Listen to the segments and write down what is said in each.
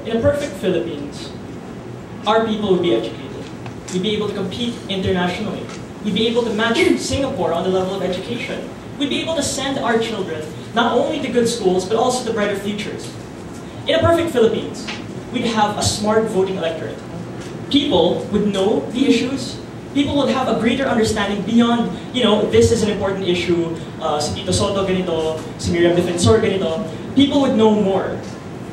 In a perfect Philippines, our people would be educated. We'd be able to compete internationally. We'd be able to match Singapore on the level of education. We'd be able to send our children not only to good schools, but also to brighter futures. In a perfect Philippines, we'd have a smart voting electorate. People would know the issues. People would have a greater understanding beyond, this is an important issue, si Tito Soto ganito, si Miriam Defensor ganito. People would know more.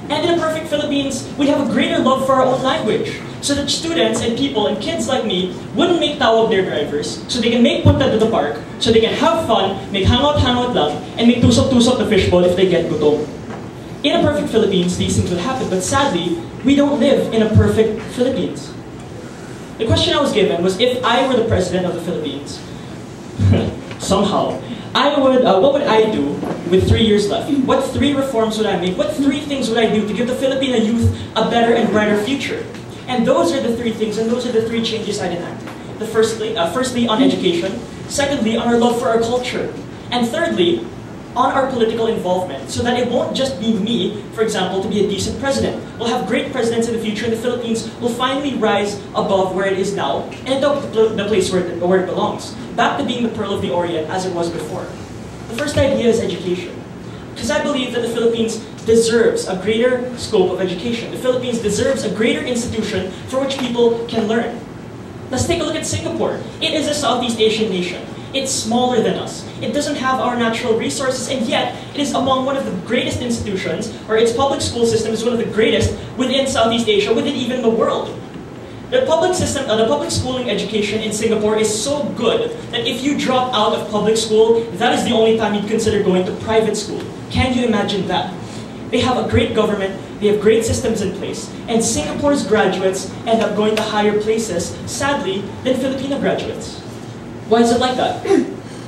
And in a perfect Philippines, we'd have a greater love for our own language, so that students and people and kids like me wouldn't make tawag their drivers, so they can make punta to the park, so they can have fun, make hangout lang, and make tusok-tusok the fishbowl if they get gutom. In a perfect Philippines, these things would happen, but sadly, we don't live in a perfect Philippines. The question I was given was, if I were the president of the Philippines, somehow, what would I do with 3 years left? What 3 reforms would I make? What 3 things would I do to give the Filipino youth a better and brighter future? And those are the 3 things, and those are the 3 changes I'd enact. Firstly, on education. Secondly, on our love for our culture. And thirdly, on our political involvement, so that it won't just be me, for example, to be a decent president. We'll have great presidents in the future, and the Philippines will finally rise above where it is now, and end up the place where it belongs, back to being the pearl of the Orient as it was before. The first idea is education. Because I believe that the Philippines deserves a greater scope of education. The Philippines deserves a greater institution for which people can learn. Let's take a look at Singapore. It is a Southeast Asian nation. It's smaller than us. It doesn't have our natural resources, and yet it is among one of the greatest institutions, or its public school system is one of the greatest within Southeast Asia, within even the world. The public schooling education in Singapore is so good that if you drop out of public school, that is the only time you'd consider going to private school. Can you imagine that? They have a great government, they have great systems in place, and Singapore's graduates end up going to higher places, sadly, than Filipino graduates. Why is it like that?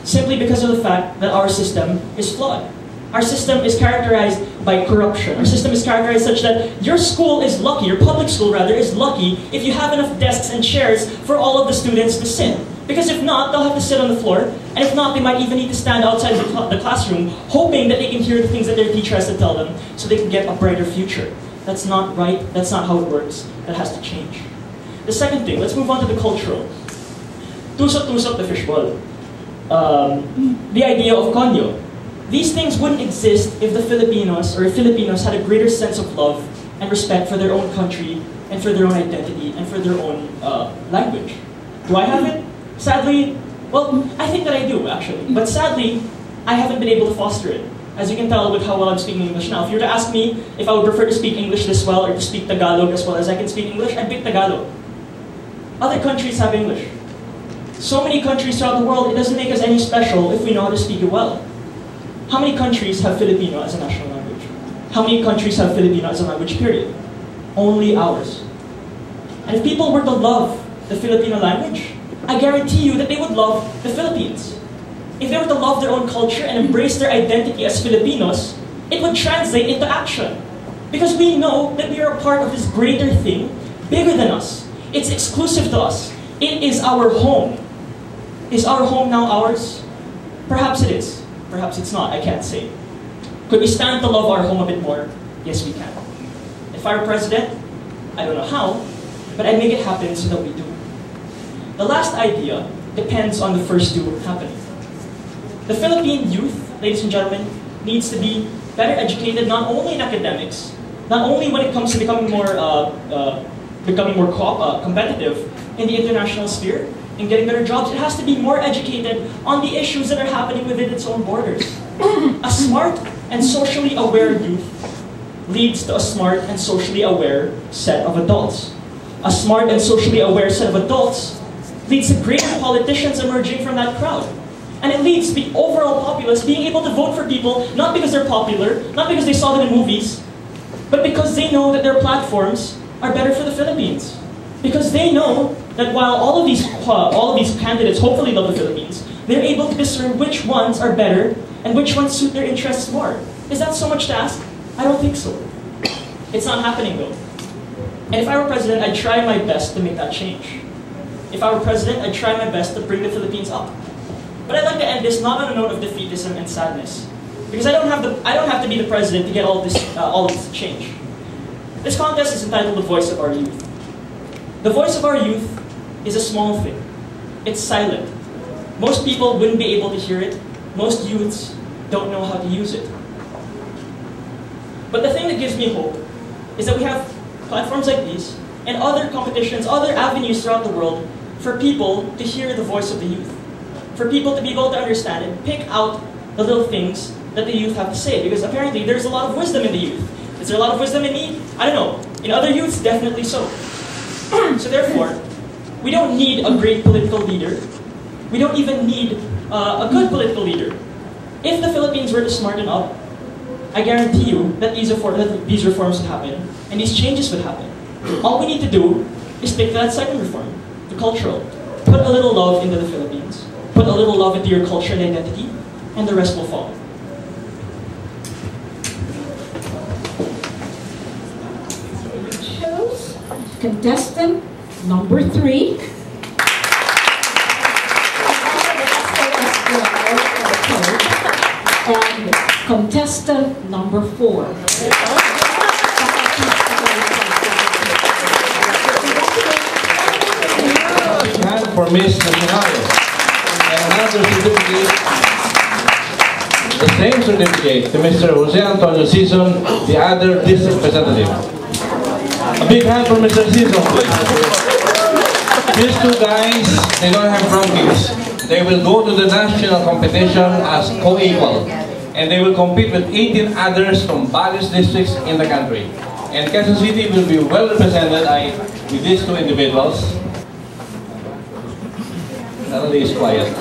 Simply because of the fact that our system is flawed. Our system is characterized by corruption. Our system is characterized such that your school is lucky, your public school rather, is lucky if you have enough desks and chairs for all of the students to sit. Because if not, they'll have to sit on the floor, and if not, they might even need to stand outside the classroom, hoping that they can hear the things that their teacher has to tell them, so they can get a brighter future. That's not right, that's not how it works, that has to change. The second thing, let's move on to the cultural. Tusok-tusok the fishbowl. The idea of konyo. These things wouldn't exist if the Filipinos had a greater sense of love and respect for their own country and for their own identity and for their own language. Do I have it? Sadly, well, I think that I do, actually. But sadly, I haven't been able to foster it. As you can tell with how well I'm speaking English now. If you were to ask me if I would prefer to speak English this well or to speak Tagalog as well as I can speak English, I'd pick Tagalog. Other countries have English. So many countries throughout the world, it doesn't make us any special if we know how to speak it well. How many countries have Filipino as a national language? How many countries have Filipino as a language, period? Only ours. And if people were to love the Filipino language, I guarantee you that they would love the Philippines. If they were to love their own culture and embrace their identity as Filipinos, it would translate into action. Because we know that we are a part of this greater thing, bigger than us. It's exclusive to us. It is our home. Is our home now ours? Perhaps it is. Perhaps it's not. I can't say. Could we stand to love our home a bit more? Yes, we can. If I were president, I don't know how, but I'd make it happen so that we do. The last idea depends on the first two happening. The Philippine youth, ladies and gentlemen, needs to be better educated not only in academics, not only when it comes to becoming more competitive in the international sphere, in getting better jobs, it has to be more educated on the issues that are happening within its own borders. A smart and socially aware youth leads to a smart and socially aware set of adults. A smart and socially aware set of adults leads to great politicians emerging from that crowd. And it leads to the overall populace being able to vote for people, not because they're popular, not because they saw them in movies, but because they know that their platforms are better for the Philippines. Because they know that while all of these candidates hopefully love the Philippines, they're able to discern which ones are better and which ones suit their interests more. Is that so much to ask? I don't think so. It's not happening though. And if I were president, I'd try my best to make that change. If I were president, I'd try my best to bring the Philippines up. But I'd like to end this not on a note of defeatism and sadness, because I don't have to be the president to get all of this change. This contest is entitled The Voice of Our Youth. The voice of our youth is a small thing. It's silent. Most people wouldn't be able to hear it. Most youths don't know how to use it. But the thing that gives me hope is that we have platforms like these and other competitions, other avenues throughout the world for people to hear the voice of the youth. For people to be able to understand and pick out the little things that the youth have to say. Because apparently there's a lot of wisdom in the youth. Is there a lot of wisdom in me? I don't know. In other youths, definitely so. So therefore, we don't need a great political leader. We don't even need a good political leader. If the Philippines were to smarten up, I guarantee you that these reforms would happen and these changes would happen. All we need to do is take that second reform, the cultural. Put a little love into the Philippines. Put a little love into your culture and identity, and the rest will follow. Contestant number 3. And contestant number 4. And for Miss Nacional. And another certificate, the same certificate to Mr. Anton Sison, the other district representative. A big hand for Mr. Sison. These two guys, they don't have rankings. They will go to the national competition as co-equal. And they will compete with 18 others from various districts in the country. And Quezon City will be well represented with these two individuals. Natalie is quiet.